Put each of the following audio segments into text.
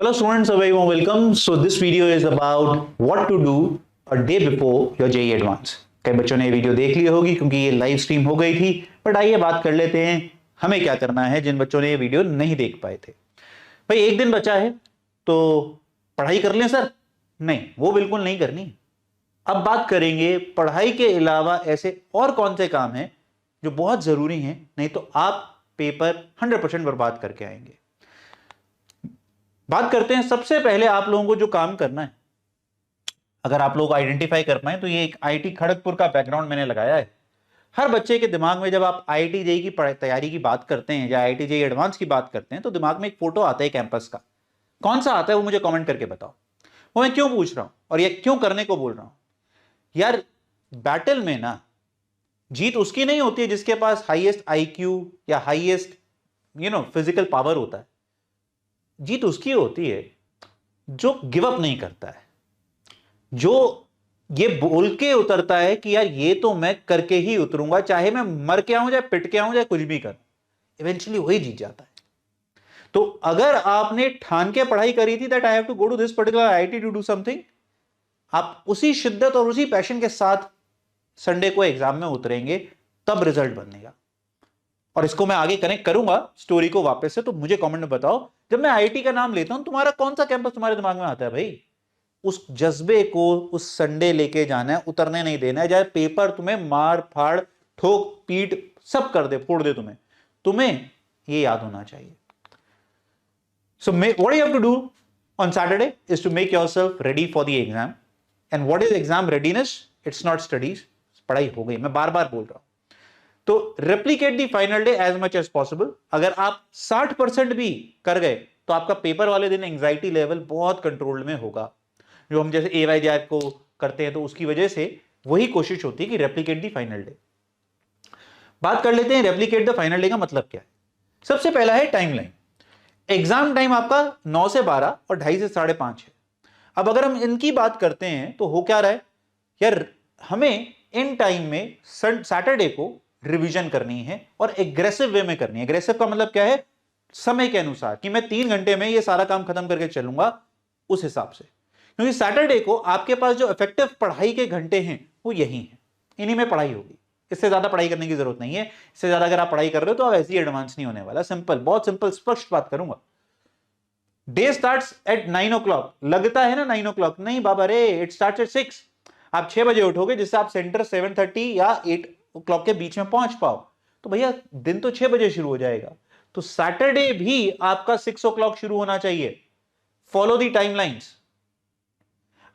Hello students, a very warm welcome. So this video is about what to do a day before your JEE Advance. कई बच्चों ने ये video देख ली होगी क्योंकि ये लाइव स्ट्रीम हो गई थी, बट आइए बात कर लेते हैं हमें क्या करना है जिन बच्चों ने ये वीडियो नहीं देख पाए थे। भाई एक दिन बचा है तो पढ़ाई कर लें सर? नहीं, वो बिल्कुल नहीं करनी। अब बात करेंगे पढ़ाई के अलावा ऐसे और कौन से काम हैं जो बहुत जरूरी हैं, नहीं तो आप पेपर 100% बर्बाद करके आएंगे। बात करते हैं सबसे पहले आप लोगों को जो काम करना है, अगर आप लोग आइडेंटिफाई कर पाए तो ये एक आईआईटी खड़गपुर का बैकग्राउंड मैंने लगाया है। हर बच्चे के दिमाग में जब आप आईआईटी जेईई की तैयारी की बात करते हैं या आईआईटी जेईई एडवांस की बात करते हैं तो दिमाग में एक फोटो आता है कैंपस का। कौन सा आता है वो मुझे कमेंट करके बताओ। वो मैं क्यों पूछ रहा हूं और ये क्यों करने को बोल रहा हूं? यार बैटल में ना जीत उसकी नहीं होती है जिसके पास हाईएस्ट आईक्यू या हाईएस्ट फिजिकल पावर होता है। जीत उसकी होती है जो गिव अप नहीं करता है, जो ये बोल के उतरता है कि यार ये तो मैं करके ही उतरूंगा, चाहे मैं मर के आऊं, चाहे पिट के आऊं, चाहे कुछ भी कर, इवेंचुअली वही जीत जाता है। तो अगर आपने ठान के पढ़ाई करी थी that I have to go to this particular IIT to do something, आप उसी शिद्दत और उसी पैशन के साथ संडे को एग्जाम में उतरेंगे, तब रिजल्ट बनेगा। और इसको मैं आगे कनेक्ट करूंगा स्टोरी को वापस से, तो मुझे कमेंट में बताओ जब मैं आईआईटी का नाम लेता हूं तुम्हारा कौन सा कैंपस तुम्हारे दिमाग में आता है? भाई उस जज्बे को उस संडे लेके जाना है, उतरने नहीं देना है, चाहे पेपर तुम्हें मार फाड़ ठोक पीट सब कर दे, फोड़ दे, तुम्हें ये याद होना चाहिए। So what you have to do on Saturday is to make yourself ready for the exam. And what is exam readiness? It's not studies. पढ़ाई हो गई, मैं बार बार बोल रहा हूं। तो replicate the final day as much as possible. अगर आप 60% भी कर गए तो आपका पेपर वाले दिन एंजाइटी लेवल बहुत कंट्रोल में होगा। जो हम जैसे AYJR को करते हैं तो उसकी वजह से वही कोशिश होती है कि रेप्लिकेट दी फाइनल डे। बात कर लेते हैं रेप्लिकेट द फाइनल डे का मतलब क्या है। सबसे पहला है टाइमलाइन। एग्जाम टाइम आपका 9 से 12 और 2:30 से 5:30 है। अब अगर हम इनकी बात करते हैं तो हो क्या रहा है यार, हमें इन टाइम में सैटरडे को रिवीजन करनी है और एग्रेसिव वे में करनी है। एग्रेसिव का मतलब क्या है? समय के अनुसार, कि मैं 3 घंटे में ये सारा काम खत्म करके चलूंगा, उस हिसाब से। क्योंकि सैटरडे को आपके पास जो इफेक्टिव पढ़ाई के घंटे हैं वो यही हैं, इन्हीं में पढ़ाई होगी। इससे ज्यादा पढ़ाई करने की जरूरत नहीं है। इससे ज्यादा अगर आप पढ़ाई कर रहे हो तो आप ऐसे ही एडवांस नहीं होने वाला। सिंपल, बहुत सिंपल स्पष्ट बात करूंगा। Day starts at 9 o'clock। लगता है ना 9 o'clock, नहीं बाबा रे, इट स्टार्ट्स एट 6। आप 6 बजे उठोगे जिससे आप सेंटर 7:30 या 8 o'clock के बीच में पहुंच पाओ, तो भैया दिन तो 6 बजे शुरू हो जाएगा। तो सैटरडे भी आपका 6 o'clock शुरू होना चाहिए। Follow the timelines.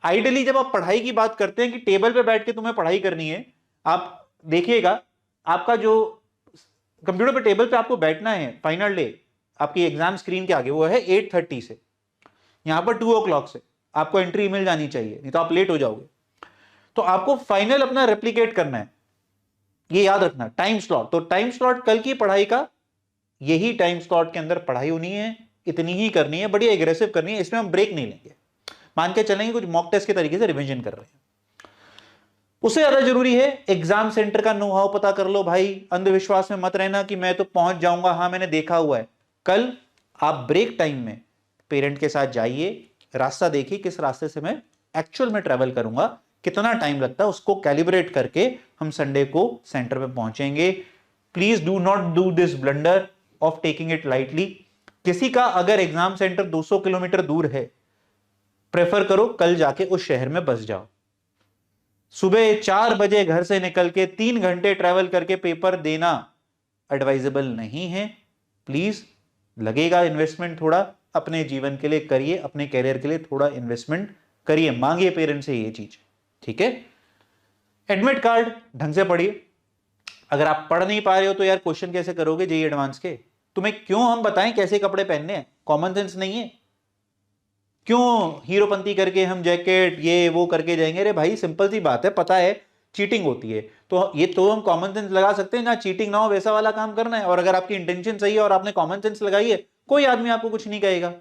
आइडियली जब आप पढ़ाई की बात करते हैं कि टेबल पे बैठ के तुम्हें पढ़ाई करनी है, आप देखिएगा आपका जो कंप्यूटर पे टेबल पे आपको बैठना है फाइनल डे आपकी एग्जाम स्क्रीन के आगे, वो है 8:30 से। यहां पर 2 o'clock से आपको एंट्री मिल जानी चाहिए, नहीं तो आप लेट हो जाओगे। तो आपको फाइनल अपना रेप्लिकेट करना है, ये याद रखना। टाइम स्लॉट, तो टाइम स्लॉट कल की पढ़ाई का यही टाइम स्लॉट के अंदर पढ़ाई होनी है, इतनी ही करनी है, बड़ी एग्रेसिव करनी है। इसमें हम ब्रेक नहीं लेंगे, मान के चलेंगे कुछ मॉक टेस्ट के तरीके से रिवीजन कर रहे हैं। उससे ज्यादा जरूरी है एग्जाम सेंटर का नो हाउ पता कर लो भाई। अंधविश्वास में मत रहना कि मैं तो पहुंच जाऊंगा, हाँ मैंने देखा हुआ है। कल आप ब्रेक टाइम में पेरेंट के साथ जाइए, रास्ता देखिए किस रास्ते से मैं एक्चुअल में ट्रेवल करूंगा, कितना टाइम लगता है, उसको कैलिब्रेट करके हम संडे को सेंटर पे पहुंचेंगे। Please do not do this blunder of taking it lightly. किसी का अगर एग्जाम सेंटर 200 किलोमीटर दूर है, प्रेफर करो कल जाके उस शहर में बस जाओ। सुबह 4 बजे घर से निकल के 3 घंटे ट्रेवल करके पेपर देना एडवाइजेबल नहीं है। प्लीज, लगेगा इन्वेस्टमेंट थोड़ा, अपने जीवन के लिए करिए, अपने कैरियर के लिए थोड़ा इन्वेस्टमेंट करिए, मांगिए पेरेंट्स से ये चीज, ठीक है। एडमिट कार्ड ढंग से पढ़िए। अगर आप पढ़ नहीं पा रहे हो तो यार क्वेश्चन कैसे करोगे जेईई एडवांस के? तुम्हें क्यों हम बताएं कैसे कपड़े पहनने हैं? कॉमन सेंस नहीं है? क्यों हीरोपंती करके हम जैकेट ये वो करके जाएंगे? अरे भाई सिंपल सी बात है, पता है चीटिंग होती है, तो ये तो हम कॉमन सेंस लगा सकते हैं, ना चीटिंग ना हो वैसा वाला काम करना है। और अगर आपकी इंटेंशन सही है और आपने कॉमन सेंस लगाई है, कोई आदमी आपको कुछ नहीं कहेगा।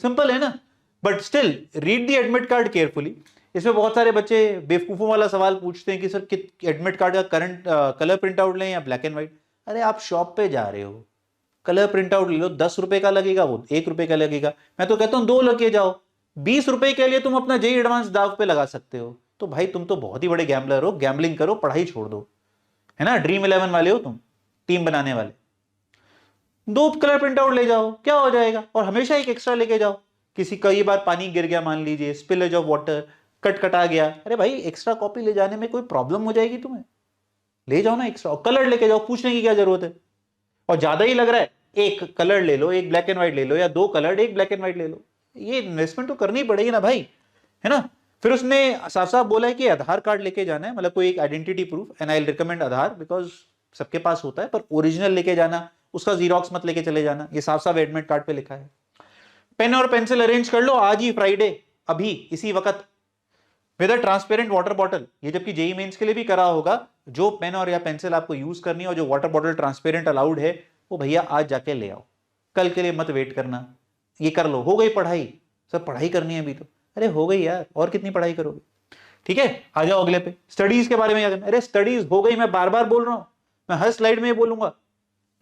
सिंपल है ना। But still read the admit card carefully. इसमें बहुत सारे बच्चे बेवकूफों वाला सवाल पूछते हैं कि सर एडमिट कार्ड का करंट कलर प्रिंट आउट लें या ब्लैक एंड व्हाइट। अरे आप शॉप पे जा रहे हो, कलर प्रिंट आउट ले लो, 10 रुपए का लगेगा, वो 1 रुपए का लगेगा। मैं तो कहता हूं 2 लेके जाओ, 20 रुपए के लिए तुम अपना जेई एडवांस दाव पे लगा सकते हो। तो भाई तुम तो बहुत ही बड़े गैम्बलर हो, गैम्बलिंग करो, पढ़ाई छोड़ दो, है ना, ड्रीम 11 वाले हो तुम, टीम बनाने वाले। 2 कलर प्रिंट आउट ले जाओ, क्या हो जाएगा, और हमेशा एक एक्स्ट्रा लेके जाओ। किसी कई बार पानी गिर गया, मान लीजिए स्पिलेज ऑफ वाटर, कट कटा गया, अरे भाई एक्स्ट्रा कॉपी ले जाने में कोई प्रॉब्लम हो जाएगी तुम्हें, ले जाओ ना एक्स्ट्रा, और कलर लेके जाओ, पूछने की क्या जरूरत है। और ज्यादा ही लग रहा है, एक कलर ले लो, एक ब्लैक एंड व्हाइट ले लो, या 2 कलर एक ब्लैक एंड व्हाइट ले लो, ये इन्वेस्टमेंट तो करनी पड़ेगी ना भाई, है ना। फिर उसने साफ साफ बोला है कि आधार कार्ड लेके जाना है, मतलब कोई एक identity proof, and I recommend Aadhaar, because सबके पास होता है, पर ओरिजिनल लेके जाना, उसका जीरोक्स मत लेके चले जाना, ये साफ साफ एडमिट कार्ड पे लिखा है। पेन और पेंसिल अरेंज कर लो आज ही, फ्राइडे, अभी इसी वक्त, with a transparent water bottle. ये जबकि जेई मेंस के लिए भी करा होगा, जो पेन और या पेंसिल आपको यूज करनी है और जो वाटर बॉटल ट्रांसपेरेंट अलाउड है, वो भैया आज जाके ले आओ, कल के लिए मत वेट करना। ये कर लो, हो गई पढ़ाई, सब पढ़ाई करनी है अभी तो, अरे हो गई यार, और कितनी पढ़ाई करोगे। ठीक है, आ जाओ अगले पे, स्टडीज के बारे में क्या करना। अरे स्टडीज हो गई, मैं बार बार बोल रहा हूं, मैं हर स्लाइड में ये बोलूंगा,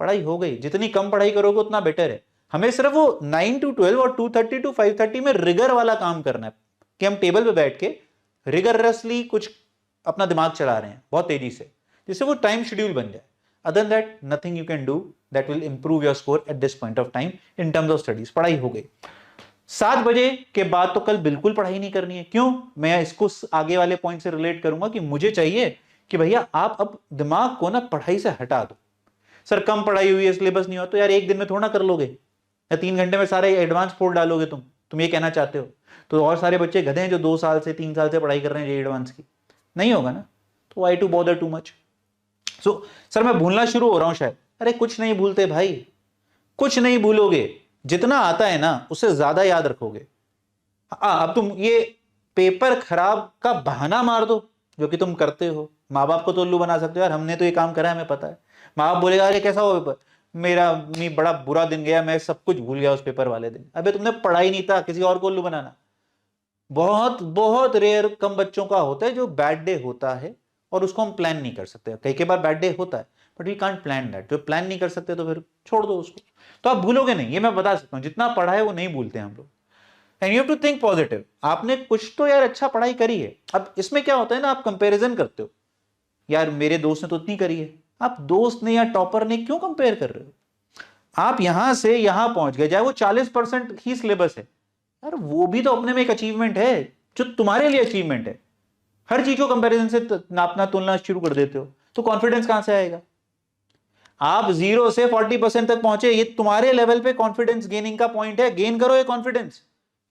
पढ़ाई हो गई, जितनी कम पढ़ाई करोगे उतना बेटर है। हमें सिर्फ वो 9 to 12 और 2:30 to 5:30 में रिगर वाला काम करना है, कि हम टेबल पे बैठ के रिगरसली कुछ अपना दिमाग चला रहे हैं बहुत तेजी से, जिससे वो टाइम शेड्यूल बन जाए। Other than that nothing you can do that will improve your score at this point of time in terms of studies. पढ़ाई हो गई। 7 बजे के बाद तो कल बिल्कुल पढ़ाई नहीं करनी है। क्यों? मैं इसको आगे वाले पॉइंट से रिलेट करूंगा कि मुझे चाहिए कि भैया आप अब दिमाग को ना पढ़ाई से हटा दो। सर कम पढ़ाई हुई है, सिलेबस नहीं हुआ, तो यार एक दिन में थोड़ा ना कर लोगे, या 3 घंटे में सारे एडवांस फोड़ डालोगे तुम ये कहना चाहते हो? तो और सारे बच्चे गधे हैं जो 2 साल से 3 साल से पढ़ाई कर रहे हैं जेईई एडवांस की, नहीं होगा ना। तो why to bother too much. So sir मैं भूलना शुरू हो रहा हूं शायद। अरे कुछ नहीं भूलते भाई, कुछ नहीं भूलोगे, जितना आता है ना उससे ज्यादा याद रखोगे। अब तुम ये पेपर खराब का बहाना मार दो, जो कि तुम करते हो। माँ बाप को तो उल्लू बना सकते हो, यार हमने तो ये काम करा है, हमें पता है। माँ बाप बोलेगा अरे कैसा हो पेपर, मेरा नहीं बड़ा बुरा दिन गया, मैं सब कुछ भूल गया उस पेपर वाले दिन। अबे तुमने पढ़ा ही नहीं था, किसी और को उल्लू बनाना। बहुत बहुत रेयर कम बच्चों का होता है जो बैड डे होता है और उसको हम प्लान नहीं कर सकते। कई बार बैड डे होता है but we can't plan that. जो प्लान नहीं कर सकते तो फिर छोड़ दो उसको, तो आप भूलोगे नहीं, ये मैं बता सकता हूं। जितना पढ़ा है वो नहीं भूलते हम लोग। And you have to think positive. आपने कुछ तो यार अच्छा पढ़ाई करी है। अब इसमें क्या होता है ना, आप कंपैरिजन करते हो, यार मेरे दोस्त ने तो इतनी करी है। आप दोस्त ने या टॉपर ने क्यों कंपेयर कर रहे हो? आप यहां से यहां पहुंच गए, चाहे वो 40% ही सिलेबस है, यार वो भी तो अपने में एक अचीवमेंट है, जो तुम्हारे लिए अचीवमेंट है। हर चीज को कंपैरिजन से नापना तुलना शुरू कर देते हो, तो कॉन्फिडेंस कहां से आएगा? आप 0 से 40% तक पहुंचे, ये तुम्हारे लेवल पे कॉन्फिडेंस गेनिंग का पॉइंट है। गेन करो ये कॉन्फिडेंस,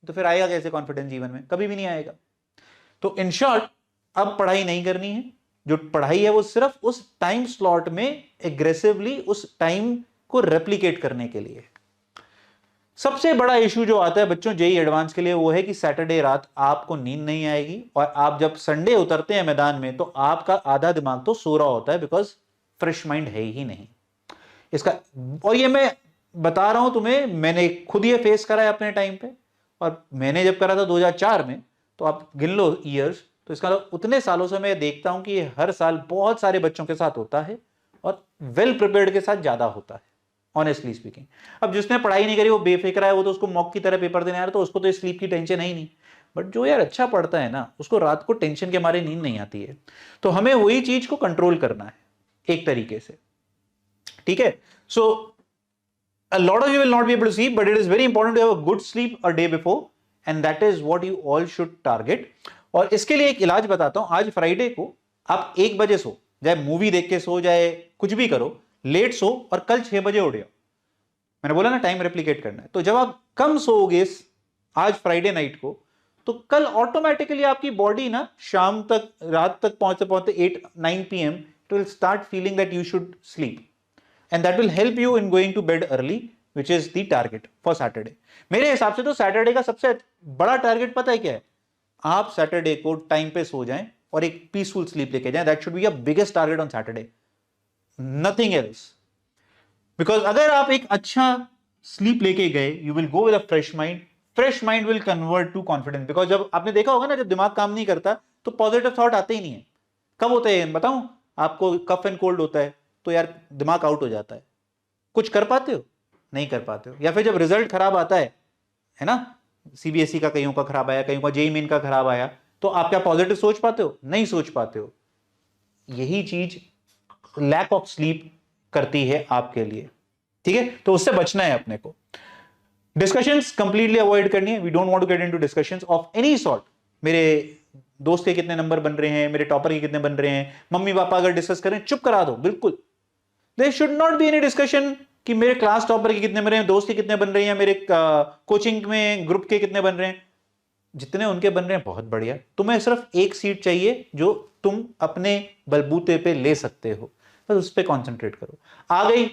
तो फिर आएगा कैसे कॉन्फिडेंस जीवन में? कभी भी नहीं आएगा। तो इन शॉर्ट, अब पढ़ाई नहीं करनी है। जो पढ़ाई है वो सिर्फ उस टाइम स्लॉट में एग्रेसिवली उस टाइम को रेप्लिकेट करने के लिए। सबसे बड़ा इशू जो आता है बच्चों जेईई एडवांस के लिए, वो है कि सैटरडे रात आपको नींद नहीं आएगी, और आप जब संडे उतरते हैं मैदान में तो आपका आधा दिमाग तो सो रहा होता है, बिकॉज फ्रेश माइंड है ही नहीं इसका। और ये मैं बता रहा हूं तुम्हें, मैंने खुद ये फेस करा है अपने टाइम पे, और मैंने जब करा था 2004 में, तो आप गिन लो ईयर्स, तो इसका उतने सालों से मैं देखता हूं कि ये हर साल बहुत सारे बच्चों के साथ होता है, और वेल प्रिपेयर्ड के साथ ज्यादा होता है, ऑनेस्टली स्पीकिंग। अब जिसने पढ़ाई नहीं करी वो बेफिक्र है, वो तो उसको मॉक की तरह पेपर देने आ रहा, तो उसको तो स्लीप की टेंशन है ही नहीं। बट जो यार अच्छा पढ़ता है ना, उसको रात को टेंशन के मारे नींद नहीं आती है। तो हमें वही चीज को कंट्रोल करना है एक तरीके से, ठीक है। सो a lot of you will not be able to sleep, but it is very important to have a good sleep a day before, and that is what you all should target. और इसके लिए एक इलाज बताता हूं। आज Friday को आप 1 बजे सो, चाहे मूवी देख के सो, जाए कुछ भी करो, लेट सो, और कल 6 बजे उठ जाओ। मैंने बोला ना टाइम रेप्लिकेट करना है। तो जब आप कम सोओगे आज फ्राइडे नाइट को, तो कल ऑटोमेटिकली आपकी बॉडी ना शाम तक, रात तक पहुंचते पहुंचते 8-9 PM it will start feeling that you should sleep, and that will help you in going to bed early, which is the target for Saturday. मेरे हिसाब से तो सैटरडे का सबसे बड़ा टारगेट पता है क्या है? आप सैटरडे को टाइम पे सो जाएं और एक पीसफुल स्लीप लेके जाएं। That should be your biggest target on Saturday, nothing else. Because अगर आप एक अच्छा स्लीप लेके गए, you will go with a fresh mind. Fresh mind will convert to confidence. Because जब आपने देखा होगा ना, जब दिमाग काम नहीं करता तो पॉजिटिव थॉट आते ही नहीं है। कब होते हैं बताऊं आपको? कफ एंड कोल्ड होता है तो यार दिमाग आउट हो जाता है। कुछ कर पाते हो? नहीं कर पाते हो। या फिर जब रिजल्ट खराब आता है ना, सीबीएसई का कईयों का खराब आया, कईयों का जेईई मेन का खराब आया, तो आप क्या पॉजिटिव सोच पाते हो? नहीं सोच पाते हो। यही चीज लैक ऑफ स्लीप करती है आपके लिए, ठीक है? तो उससे बचना है अपने को। डिस्कशंस कंप्लीटली अवॉइड करनी है। We don't want to get into discussions of any sort. मेरे दोस्त के कितने नंबर बन रहे हैं, मेरे टॉपर के कितने बन रहे हैं, मम्मी पापा अगर डिस्कस करें चुप करा दो, बिल्कुल। There should not be any discussion कि मेरे क्लास टॉपर के कितने बन रहे हैं, दोस्त के कितने बन रहे हैं, मेरे कोचिंग में ग्रुप के कितने बन रहे हैं। जितने उनके बन रहे हैं बहुत बढ़िया, तुम्हें सिर्फ एक सीट चाहिए जो तुम अपने बलबूते पे ले सकते हो, बस उस पर कॉन्सेंट्रेट करो। आ गई,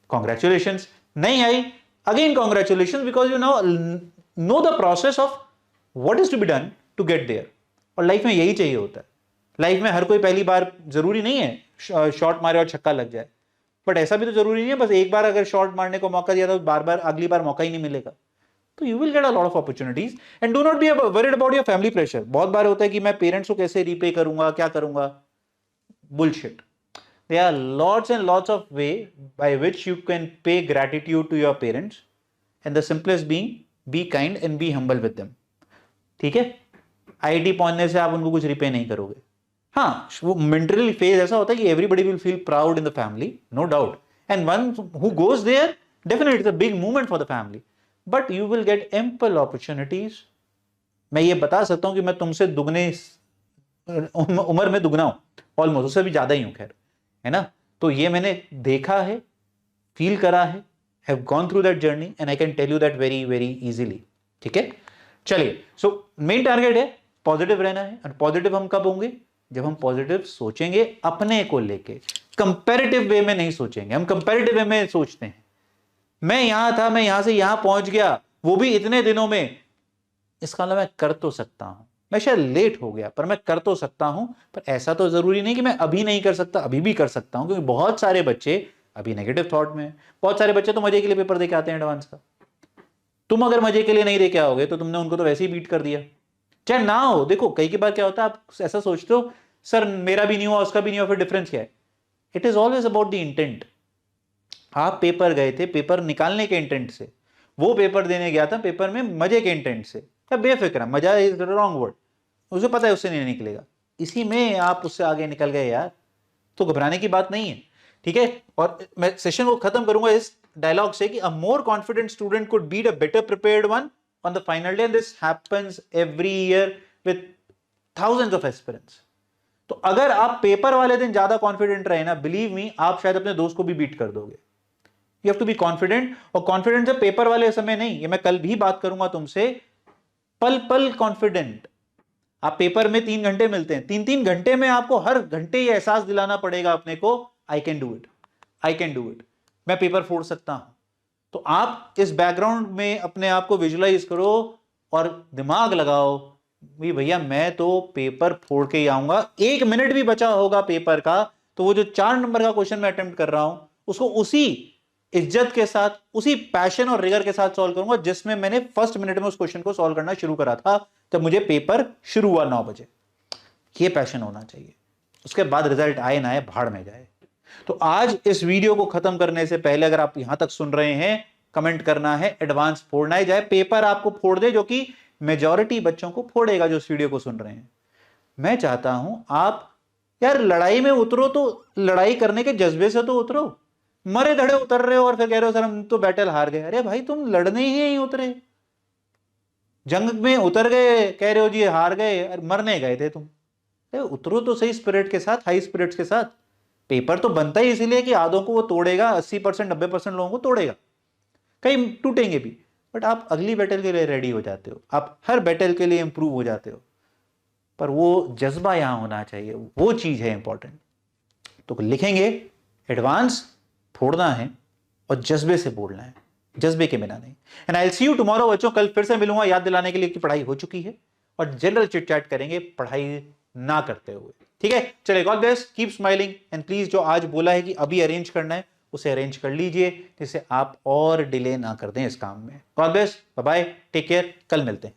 कॉन्ग्रेचुलेशंस। नहीं आई, again congratulations, because you now know the process of what is to be done to get there. और लाइफ में यही चाहिए होता है। लाइफ में हर कोई पहली बार जरूरी नहीं है शॉट मारे और छक्का लग जाए, बट ऐसा भी तो जरूरी नहीं है बस एक बार अगर शॉट मारने को मौका दिया तो बार बार अगली बार मौका ही नहीं मिलेगा। तो you will get a lot of opportunities and do not be worried about your family pressure. बहुत बार होता है कि मैं पेरेंट्स को कैसे रीपे करूंगा, क्या करूंगा। Bullshit. There are lots and lots of way by which you can pay gratitude to your parents and the simplest being be kind and be humble with them, ठीक है? आईआईटी पहुंचने से आप उनको कुछ रिपे नहीं करोगे। हाँ, वो मेंटली फेज ऐसा होता है कि everybody will feel proud in the family, no doubt, and one who goes there definitely it's a big movement for the family, but you will get ample opportunities. मैं ये बता सकता हूं कि मैं तुमसे दुगने उम्र में दुगना हूं, ऑलमोस्ट, उससे भी ज्यादा ही हूं, खैर, है ना? तो ये मैंने देखा है, फील करा है, have gone through that journey and I can tell you that very very easily, ठीक है? चलिए, सो मेन टारगेट है पॉजिटिव रहना है। और पॉजिटिव हम कब होंगे? जब हम पॉजिटिव सोचेंगे अपने को लेके, कंपैरेटिव वे में नहीं सोचेंगे। हम कंपैरेटिव वे में सोचते हैं, मैं यहां था, मैं यहां से यहां पहुंच गया, वो भी इतने दिनों में, इसका मतलब मैं कर तो सकता हूं, मैं शायद लेट हो गया पर मैं कर तो सकता हूं। पर ऐसा तो जरूरी नहीं कि मैं अभी नहीं कर सकता, अभी भी कर सकता हूं, क्योंकि बहुत सारे बच्चे अभी नेगेटिव थॉट में, बहुत सारे बच्चे तो मजे के लिए पेपर दे के आते हैं एडवांस का। तुम अगर मजे के लिए नहीं दे के आओगे तो तुमने उनको तो वैसे ही बीट कर दिया, चाहे ना हो। देखो कई की बार क्या होता है, आप ऐसा सोचते हो सर मेरा भी नहीं हुआ, उसका भी नहीं हुआ, फिर डिफरेंस क्या है? It is always about the intent. आप पेपर गए थे पेपर निकालने के इंटेंट से, वो पेपर देने गया था पेपर में मजे के इंटेंट से, या बेफिक्र, मजा इज रॉन्ग वर्ड, उसे पता है उससे नहीं निकलेगा, इसी में आप उससे आगे निकल गए यार, तो घबराने की बात नहीं है, ठीक है? और मैं सेशन को खत्म करूंगा इस डायलॉग से कि a more confident student could beat a better prepared one on the final day, and this happens every year with thousands of aspirants. तो अगर आप पेपर वाले दिन ज्यादा कॉन्फिडेंट रहे ना, बिलीव मी, आप शायद अपने दोस्त को भी बीट कर दोगे। You have to be confident, और कॉन्फिडेंट जब पेपर वाले समय नहीं, ये मैं कल भी बात करूंगा तुमसे, पल पल कॉन्फिडेंट। आप पेपर में 3 घंटे मिलते हैं, 3-3 घंटे में आपको हर घंटे ये एहसास दिलाना पड़ेगा अपने को, I can do it, I can do it, मैं पेपर फोड़ सकता हूं। तो आप इस बैकग्राउंड में अपने आप को विजुलाइज करो और दिमाग लगाओ, भैया मैं तो पेपर फोड़ के ही आऊंगा। 1 मिनट भी बचा होगा पेपर का तो वो जो 4 नंबर का क्वेश्चन मैं अटेम्प्ट कर रहा हूं उसको उसी इज्जत के साथ, उसी पैशन और रिगर के साथ सॉल्व करूंगा जिसमें मैंने फर्स्ट मिनट में उस क्वेश्चन को सॉल्व करना शुरू करा था जब मुझे पेपर शुरू हुआ 9 बजे। ये पैशन होना चाहिए, उसके बाद रिजल्ट आए ना आए भाड़ में जाए। तो आज इस वीडियो को खत्म करने से पहले अगर आप यहां तक सुन रहे हैं, कमेंट करना है एडवांस फोड़ना है, जाए पेपर आपको फोड़ दे, जो कि मेजॉरिटी बच्चों को फोड़ेगा जो इस वीडियो को सुन रहे हैं। मैं चाहता हूं आप यार लड़ाई में उतरो, तो लड़ाई करने के जज्बे से तो उतरो। मरे धड़े उतर रहे हो और फिर कह रहे हो सर हम तो बैटल हार गए। अरे भाई तुम लड़ने ही नहीं उतरे, जंग में उतर गए, कह रहे हो जी हार गए, मरने गए थे तुम। उतरो तो सही स्पिरिट के साथ, हाई स्पिरिट्स के साथ। पेपर तो बनता ही इसीलिए कि आधों को वो तोड़ेगा, 80% 90% लोगों को तोड़ेगा, कई टूटेंगे भी, बट आप अगली बैटल के लिए रेडी हो जाते हो, आप हर बैटल के लिए इंप्रूव हो जाते हो। पर वो जज्बा यहां होना चाहिए, वो चीज है इंपॉर्टेंट। तो लिखेंगे एडवांस फोड़ना है और जज्बे से बोलना है, जज्बे के बिना नहीं। And I will see you tomorrow बच्चों, कल फिर से मिलूंगा याद दिलाने के लिए कि पढ़ाई हो चुकी है, और जनरल चिट चैट करेंगे पढ़ाई ना करते हुए, ठीक है? चलिए, God bless, keep smiling, and please जो आज बोला है कि अभी अरेंज करना है उसे अरेंज कर लीजिए, जिससे आप और डिले ना कर दें इस काम में। God bless, bye bye, take care, कल मिलते हैं।